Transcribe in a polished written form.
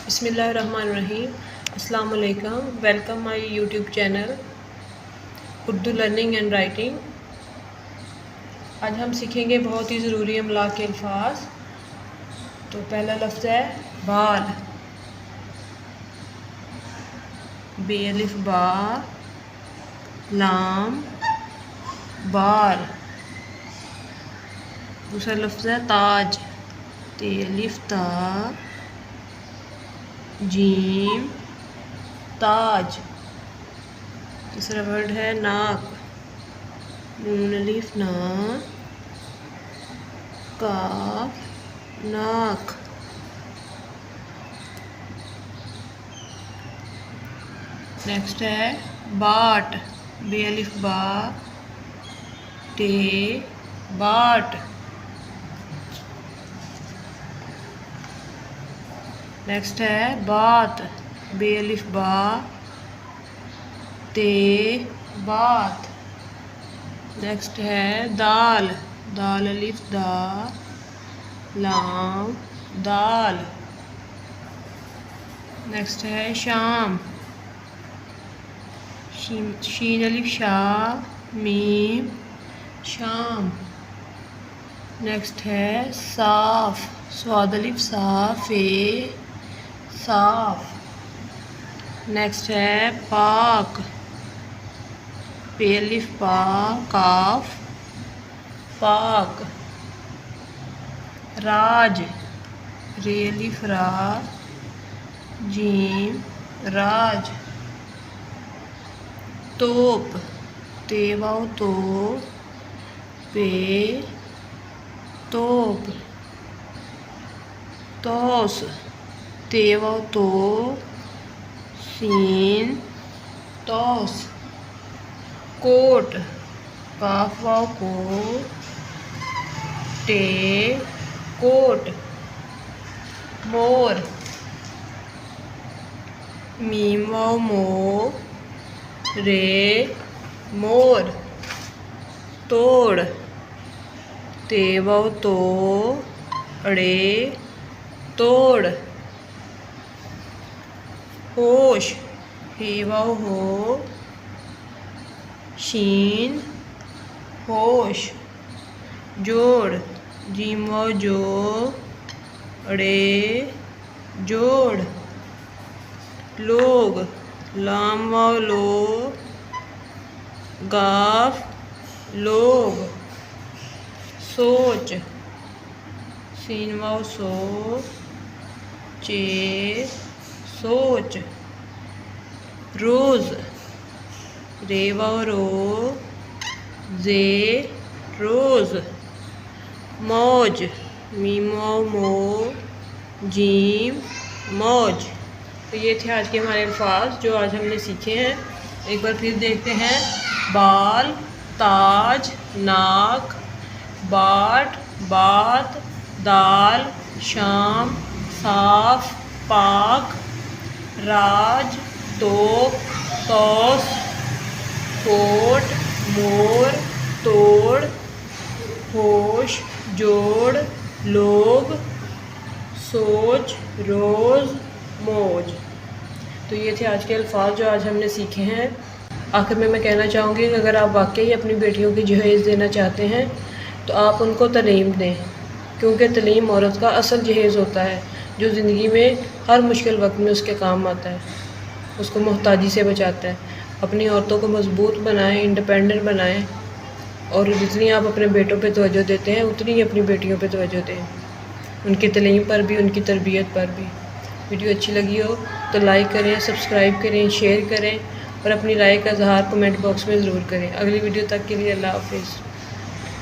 बिस्मिल्लाहिर्रहमानिर्रहीम। अस्सलाम वालेकुम। Welcome my YouTube channel Urdu learning and writing. आज हम सीखेंगे बहुत ही ज़रूरी अमला के अल्फाज। तो पहला लफ्ज़ है बाल, बे अलिफ बा, लाम बाल। दूसरा लफ्ज़ है ताज, ते अलिफ ता, जीम ताज। तीसरा वर्ड है नाक, नून अलिफ ना, काफ नाक। नेक्स्ट है बाट, बे अलिफ बा, टे बाट। नेक्स्ट है बात, बे अलिफ बा, ते बात। नेक्स्ट है दाल, दाल अलिफ दा, लाम दाल। नेक्स्ट है शाम, शीन अलिफ शा, मीम शाम। नेक्स्ट है साफ, स्वाद अलिफ सा, फे साफ। नेक्स्ट है पाक, पे अलिफ पा, काफ पाक। राज, रे अलिफ रा, जीम राज। तोप, ते वाव तो, पे तोप। तोस, ते वाव तो, सीन तोस। कोट, काफ वाव को, टे कोट। मोर, मीम वाव मो, रे मोर। तोड़, ते वाव तो, अड़े तोड़। होश, हे वाव हो, शीन होश। जोड़, जीम वाव जो, अड़े जोड़। लोग, लाम वाव लो, गाफ लोग। सोच, सीन वाव सो, चे सोच। रोज़, रे वाव रो, जे रोज़। मौज, मीम वाव मो, जीम मौज। तो ये थे आज के हमारे अल्फाज जो आज हमने सीखे हैं। एक बार फिर देखते हैं। बाल, ताज, नाक, बाट, बात, दाल, शाम, साफ, पाक, राज, तोप, तौस, कोट, मोर, तोड़, होश, जोड़, लोग, सोच, रोज़, मौज। तो ये थे आज के अल्फाज जो आज हमने सीखे हैं। आखिर में मैं कहना चाहूँगी कि अगर आप वाकई अपनी बेटियों की जहेज़ देना चाहते हैं तो आप उनको तलीम दें, क्योंकि तलीम औरत का असल जहेज़ होता है जो ज़िंदगी में हर मुश्किल वक्त में उसके काम आता है, उसको मोहताजी से बचाता है। अपनी औरतों को मजबूत बनाएं, इंडिपेंडेंट बनाएं, और जितनी आप अपने बेटों पे तवज्जो देते हैं उतनी ही अपनी बेटियों पे तवज्जो दें, उनकी तलीम पर भी, उनकी तरबियत पर भी। वीडियो अच्छी लगी हो तो लाइक करें, सब्सक्राइब करें, शेयर करें और अपनी राय का इज़हार कमेंट बॉक्स में ज़रूर करें। अगली वीडियो तक के लिए अल्लाह हाफ़िज़।